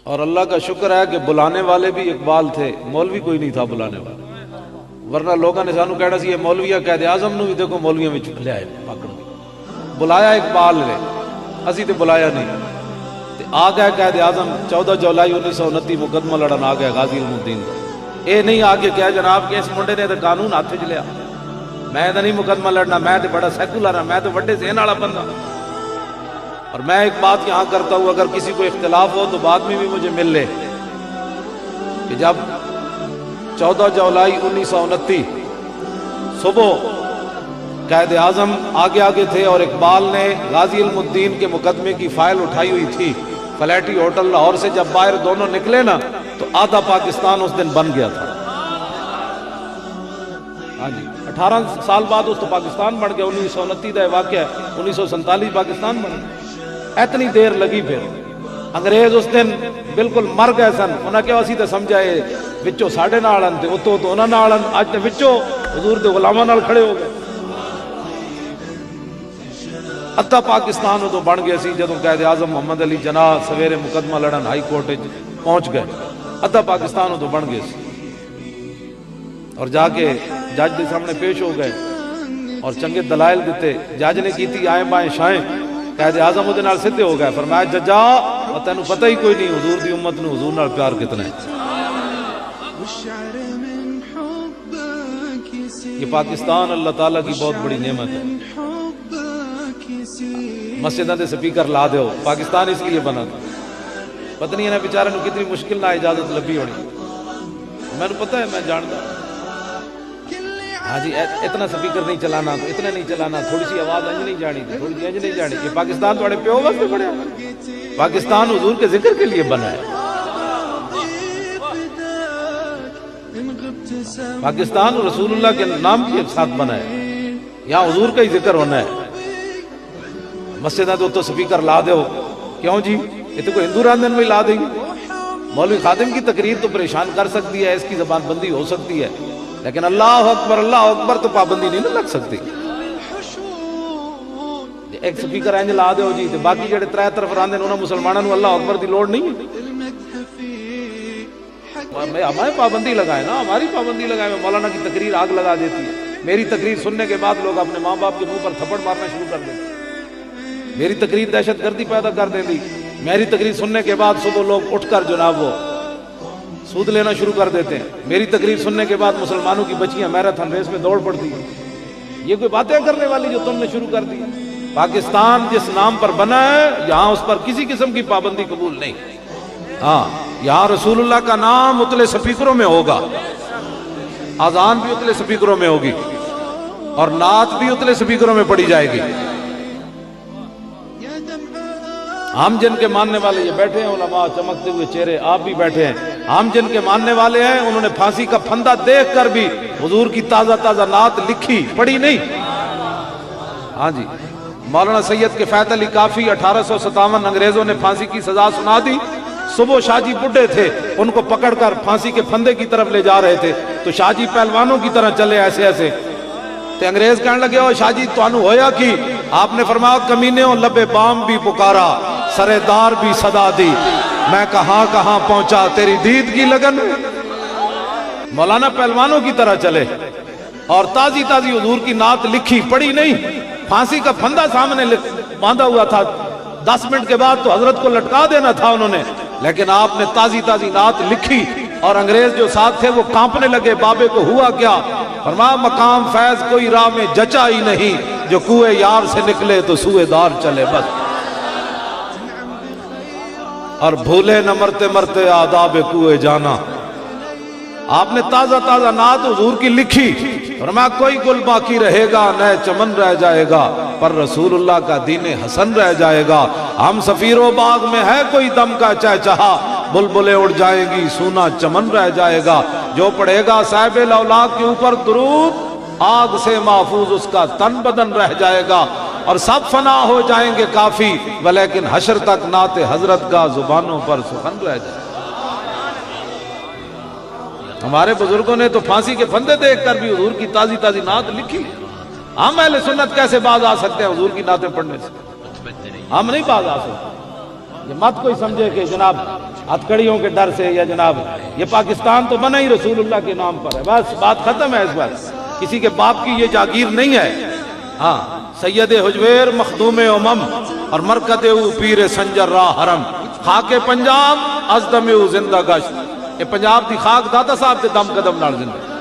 اور اللہ کا شکر ہے کہ بلانے والے بھی اقبال تھے، مولوی کوئی نہیں تھا بلانے والا، ورنہ لوگوں نے سانو کہنا سی یہ مولویہ قائد اعظم نو بھی دیکھو مولویوں میں لے آئے پکڑ بلایا اقبال نے، اسی تے بلایا نہیں تے آ گیا قائد اعظم 14 جولائی 1929 مقدمہ لڑن آ گیا غازی المدین کا۔ اے نہیں آ کے کہا جناب کہ اس منڈے نے تو قانون ہاتھ وچ لیا، میں تو نہیں مقدمہ لڑنا، میں تو بڑا سیکولر ہوں، میں تو بڑے ذہن والا بندہ، اور میں ایک بات یہاں کرتا ہوں اگر کسی کو اختلاف ہو تو بعد میں بھی مجھے مل لے کہ جب 14 جولائی 1929 صبح قائد اعظم آگے آگے تھے اور اقبال نے غازی المدین کے مقدمے کی فائل اٹھائی ہوئی تھی فلیٹی ہوٹل لاہور سے، جب باہر دونوں نکلے نا تو آدھا پاکستان اس دن بن گیا تھا۔ ہاں جی 18 سال بعد اس تو پاکستان بن گیا، 1929 کا واقعہ ہے، 1947 پاکستان بن گیا، اتنی دیر لگی۔ پھر انگریز اس دن بالکل مر گئے سن، انہاں کہا اسی تے سمجھائے وچوں ساڈے نال ہن تے اتوں تو انہاں نال ہن، اج تے وچوں حضور دے غلاماں نال کھڑے ہو گئے۔ ادھا پاکستان ادو بن گیا سی جدوں قائد اعظم محمد علی جناح سویرے مقدمہ لڑن ہائی کورٹ پہنچ گئے، ادھا پاکستان ادو بن گیا سی، اور جا کے جج دے سامنے پیش ہو گئے اور چنگے دلائل دیتے، جج نے کیتی آئیں بائیں شائیں، قائد اعظم ادھے نال سدھے ہو گئے، فرمایا ججا تینوں پتہ ہی کوئی نہیں حضور دی امت نو حضور نال پیار کتنا ہے۔ یہ پاکستان اللہ تعالیٰ کی بہت بڑی نعمت ہے۔ مسجدہ دے سپیکر لا دیو، پاکستان اس لیے بنا تھا، پتہ نہیں انہیں بیچارے نو کتنی مشکل نہ اجازت لبھی ہونی، میں نے پتہ ہے، میں جانتا ہاں جی اتنا سپیکر نہیں چلانا، تو اتنا نہیں چلانا، تھوڑی سی آواز انج نہیں جانی تھی، تھوڑی سی انج نہیں جانی۔ یہ پاکستان تھوڑے پیو واسطے بڑے، پاکستان حضور کے ذکر کے لیے بنا ہے، پاکستان رسول اللہ کے نام کے ساتھ بنا ہے، یہاں حضور کا ہی ذکر ہونا ہے۔ مسجدہ تو سپیکر لا دو، کیوں جی یہ تو کوئی ہندو راندن میں لا دیں گے؟ مولوی خادم کی تقریر تو پریشان کر سکتی ہے، اس کی زبان بندی ہو سکتی ہے، لیکن اللہ اکبر تو پابندی نہیں لگ سکتی۔ ایک سپیکر انج لا دیو جی تے باقی جڑے ترے طرف راندے انہاں مسلماناں نوں اللہ اکبر دی لوڑ نہیں ہے۔ ہمیں پابندی لگائے نا، ہماری پابندی لگائے، مولانا کی تقریر آگ لگا دیتی ہے، میری تقریر سننے کے بعد لوگ اپنے ماں باپ کے منہ پر تھپڑ مارنا شروع کر دیتے، میری تقریر دہشت گردی پیدا کر دیں دی، میری تقریر سننے کے بعد صبح لوگ اٹھ کر جناب وہ سود لینا شروع کر دیتے ہیں، میری تقریر سننے کے بعد مسلمانوں کی بچیاں میراتھن ریس میں دوڑ پڑتی ہیں۔ یہ کوئی باتیں کرنے والی جو تم نے شروع کر دی؟ پاکستان جس نام پر بنا ہے یہاں اس پر کسی قسم کی پابندی قبول نہیں، ہاں یہاں رسول اللہ کا نام اتلے سپیکروں میں ہوگا، اذان بھی اتلے سپیکروں میں ہوگی اور نعت بھی اتلے سپیکروں میں پڑھی جائے گی۔ ہم جن کے ماننے والے یہ بیٹھے ہیں علماء چمکتے ہوئے چہرے، آپ بھی بیٹھے ہیں، ہم جن کے ماننے والے ہیں انہوں نے پھانسی کا پھندا دیکھ کر بھی حضور کی تازہ تازہ نعت لکھی پڑھی نہیں۔ ہاں جی مولانا سید کفایت علی کافی 1857 انگریزوں نے پھانسی کی سزا سنا دی، صبح شاہ جی بڈھے تھے، ان کو پکڑ کر پھانسی کے پھندے کی طرف لے جا رہے تھے تو شاہ جی پہلوانوں کی طرح چلے ایسے ایسے، تے انگریز کہنے لگے او شاہ جی توانو ہویا کی؟ آپ نے فرمایا کمینےوں لبے بام بھی پکارا، سرے دار بھی صدا دی، میں کہاں کہاں پہنچا تیری دید کی لگن۔ مولانا پہلوانوں کی طرح چلے اور تازی تازی حضور کی نعت لکھی پڑھی نہیں، پھانسی کا پھندا سامنے باندھا ہوا تھا، 10 منٹ کے بعد تو حضرت کو لٹکا دینا تھا انہوں نے، لیکن آپ نے تازی تازی نعت لکھی اور انگریز جو ساتھ تھے وہ کانپنے لگے۔ بابے کو ہوا کیا؟ فرمایا مقام فیض کوئی راہ میں جچا ہی نہیں، جو کوئے یار سے نکلے تو سوئے دار چلے بس، اور بھولے نہ مرتے مرتے آداب کوئے جانا۔ آپ نے تازہ تازہ نعت حضور کی لکھی، فرمایا کوئی گل باقی رہے گا نئے چمن رہ جائے گا، پر رسول اللہ کا دین حسن رہ جائے گا۔ ہم سفیر و باغ میں ہے کوئی دم کا چہچہا، بلبلیں اڑ جائیں گی سونا چمن رہ جائے گا۔ جو پڑھے گا صاحب الاولاق کے اوپر درود، آگ سے محفوظ اس کا تن بدن رہ جائے گا، اور سب فنا ہو جائیں گے کافی، ولیکن حشر تک نعت حضرت کا زبانوں پر سخن رہ جائے گا۔ ہمارے بزرگوں نے تو پھانسی کے پھندے دیکھ کر بھی حضور کی تازی تازی نعت لکھی، ہم اہل سنت کیسے باز آ سکتے ہیں حضور کی نعتیں پڑھنے سے؟ ہم نہیں باز آ سکتے۔ یہ مت کوئی سمجھے کہ جناب ہتھکڑیوں کے ڈر سے یا جناب یہ پاکستان تو بنا ہی رسول اللہ کے نام پر ہے، بس بات ختم ہے۔ اس بات کسی کے باپ کی یہ جاگیر نہیں ہے۔ ہاں، سید حجویر مخدوم امم اور مرکز او پیر سنجر راہ حرم، خاک پنجاب ازدم او زندہ گشت، یہ پنجاب دی خاک داتا صاحب دے دم قدم نال زندہ